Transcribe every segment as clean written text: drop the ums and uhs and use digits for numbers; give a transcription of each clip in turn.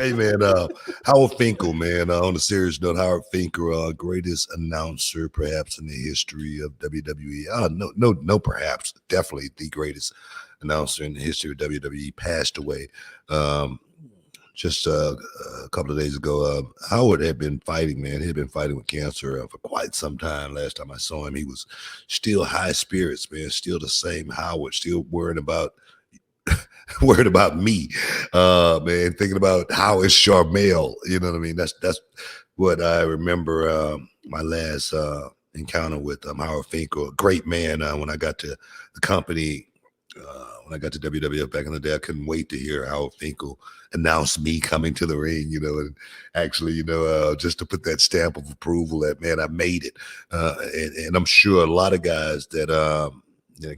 Hey man, Howard Finkel, man. On a serious note, Howard Finkel, greatest announcer perhaps in the history of WWE. No, perhaps, definitely the greatest announcer in the history of WWE. Passed away um, just a couple of days ago. Howard had been fighting, man. He had been fighting with cancer for quite some time. Last time I saw him, he was still high spirits, man. Still the same Howard. Still worrying about me, man, thinking about how is Charmel, you know what I mean? That's what I remember. My last encounter with Howard Finkel, a great man. When I got to the company, when I got to WWF back in the day, I couldn't wait to hear Howard Finkel announce me coming to the ring, and actually, just to put that stamp of approval that, man, I made it. And I'm sure a lot of guys that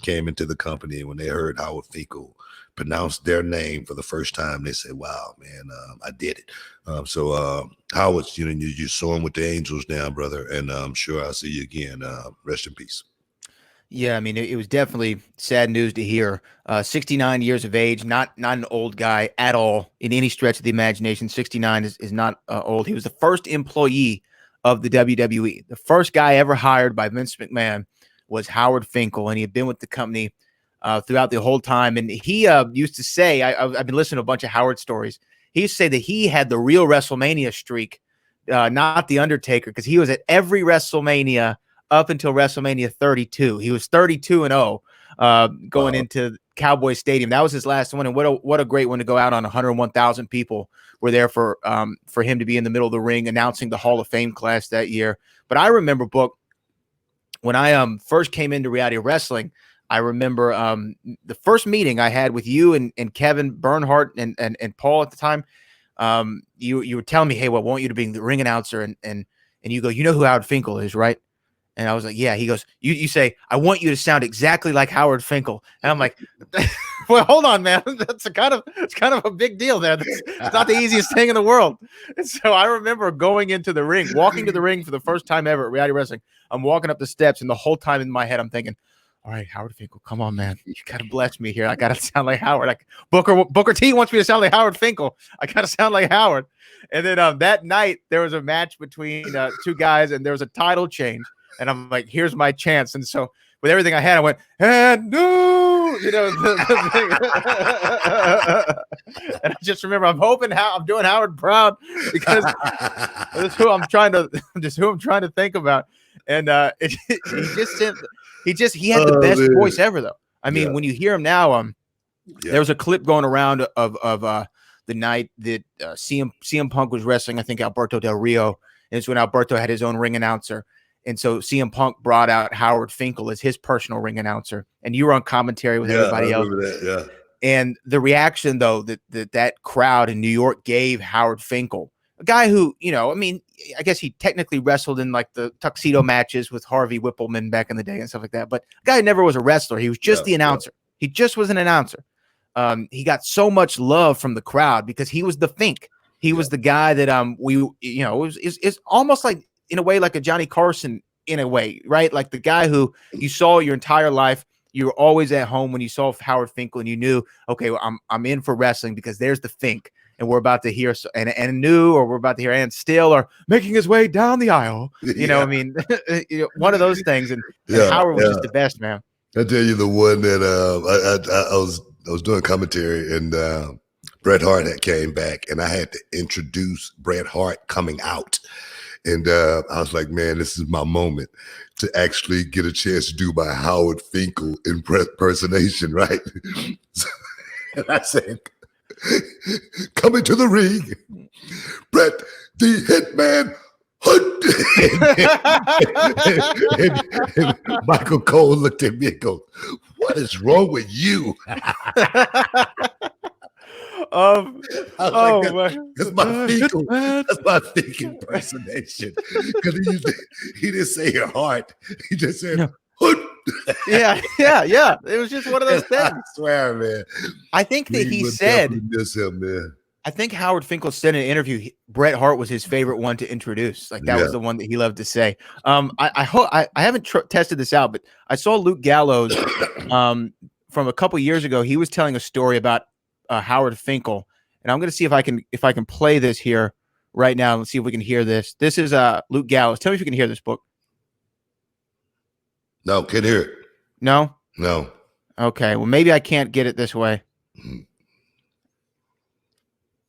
came into the company, when they heard Howard Finkel pronounce their name for the first time, they said, wow, man, I did it. Howard, you're soaring with the angels now, brother, and I'm sure I'll see you again. Rest in peace. Yeah, I mean, it was definitely sad news to hear. 69 years of age, not an old guy at all in any stretch of the imagination. 69 is not old. He was the first employee of the WWE. The first guy ever hired by Vince McMahon was Howard Finkel, and he had been with the company throughout the whole time. And he used to say, I've been listening to a bunch of Howard stories. He used to say that he had the real WrestleMania streak, not the Undertaker, because he was at every WrestleMania up until WrestleMania 32. He was 32-0 going into Cowboy Stadium. That was his last one. And what a great one to go out on. 101,000 people were there for him to be in the middle of the ring announcing the Hall of Fame class that year. But I remember, Book, when I first came into reality wrestling, I remember the first meeting I had with you and Kevin Bernhardt and Paul at the time. You were telling me, hey, well, I want you to be the ring announcer. And you go, you know who Howard Finkel is, right? And I was like, yeah. He goes, you say, I want you to sound exactly like Howard Finkel. And I'm like, well, hold on, man. It's kind of a big deal there. It's not the easiest thing in the world. And so I remember walking to the ring for the first time ever at Reality Wrestling. I'm walking up the steps, and the whole time in my head, I'm thinking, all right, Howard Finkel, come on, man. You got to bless me here. I got to sound like Howard. Like Booker T wants me to sound like Howard Finkel. I got to sound like Howard. And then that night, there was a match between two guys, and there was a title change. And I'm like, here's my chance. And so with everything I had, I went, and no, and I just remember I'm doing Howard proud because that's who I'm trying to think about. And he had the best voice ever, though. I mean, when you hear him now, there was a clip going around of the night that CM Punk was wrestling, I think, Alberto Del Rio. And it's when Alberto had his own ring announcer. And so CM Punk brought out Howard Finkel as his personal ring announcer, and you were on commentary with everybody else. That, And the reaction, though, that crowd in New York gave Howard Finkel, a guy who, I mean, I guess he technically wrestled in like the tuxedo matches with Harvey Whippleman back in the day and stuff like that. But the guy never was a wrestler. He was just the announcer. He just was an announcer. He got so much love from the crowd because he was the Fink. He was the guy that it's almost like, in a way, like a Johnny Carson in a way, right? Like the guy who you saw your entire life. You were always at home when you saw Howard Finkel, and you knew, okay, well, I'm in for wrestling because there's the Fink, and we're about to hear we're about to hear and still or making his way down the aisle. I mean, one of those things. And Howard was just the best, man. I tell you the one that I was doing commentary, and Bret Hart had came back, and I had to introduce Bret Hart coming out. And I was like, man, this is my moment to actually get a chance to do my Howard Finkel impersonation, right? And I said, coming to the ring, Bret the Hitman Hunt. and Michael Cole looked at me and goes, what is wrong with you? That's my Finkel. That's my Finkel impersonation. Because he didn't say your heart. He just said, yeah. It was just one of those things. I swear, man. I think that he said, miss him, man. I think Howard Finkel said in an interview, Bret Hart was his favorite one to introduce. Like that was the one that he loved to say. I haven't tested this out, but I saw Luke Gallows from a couple years ago. He was telling a story about Howard Finkel, and I'm going to see if I can play this here right now. Let's see if we can hear this. This is Luke Gallows. Tell me if you can hear this book. No, can't hear it. No? No. Okay. Well, maybe I can't get it this way.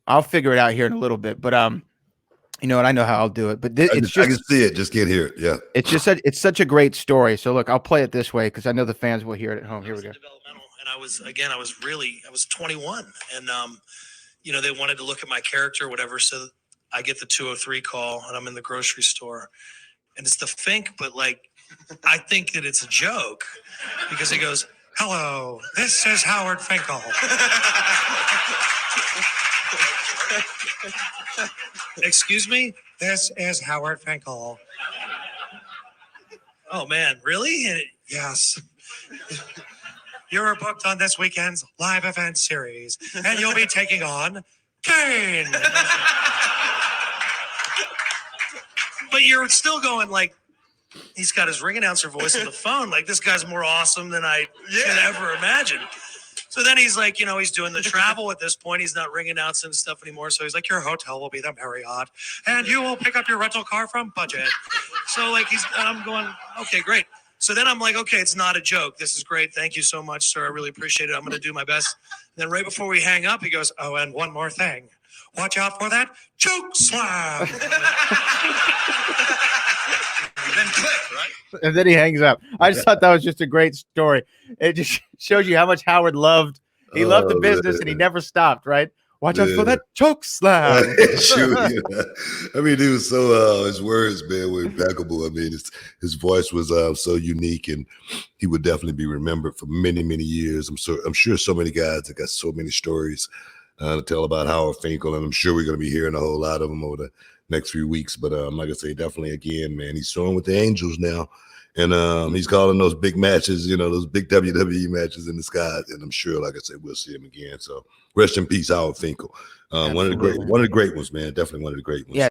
I'll figure it out here in a little bit. But you know what? I know how I'll do it. But I can see it, just can't hear it. Yeah. It's such a great story. So look, I'll play it this way because I know the fans will hear it at home. Here we go. And I was 21, and you know, they wanted to look at my character or whatever. So I get the 203 call, and I'm in the grocery store, and it's the Fink, but like I think that it's a joke because he goes, "Hello, this is Howard Finkel." Excuse me? This is Howard Finkel. Oh, man, really? Yes. You're booked on this weekend's live event series, and you'll be taking on Kane. But you're still going like, he's got his ring announcer voice on the phone. Like, this guy's more awesome than I could ever imagine. So then he's like, you know, he's doing the travel at this point. He's not ring announcing stuff anymore. So he's like, your hotel will be the Marriott, and you will pick up your rental car from Budget. So like I'm going, okay, great. So then I'm like, okay, it's not a joke. This is great. Thank you so much, sir. I really appreciate it. I'm going to do my best. And then right before we hang up, he goes, oh, and one more thing. Watch out for that choke slam. Then click, right? And then he hangs up. I just thought that was just a great story. It just shows you how much Howard loved. He loved the business, and he never stopped, right? Watch out for that choke slam. True, yeah. I mean, he was so his words, man, were impeccable. I mean, his voice was so unique, and he would definitely be remembered for many, many years. I'm sure so many guys that got so many stories to tell about Howard Finkel, and I'm sure we're going to be hearing a whole lot of them over the next few weeks. But like I say, definitely again, man, he's showing with the Angels now. And he's calling those big matches, you know, those big WWE matches in the sky. And I'm sure, like I said, we'll see him again. So rest in peace, Howard Finkel. One of the great ones, man. Definitely one of the great ones. Yeah.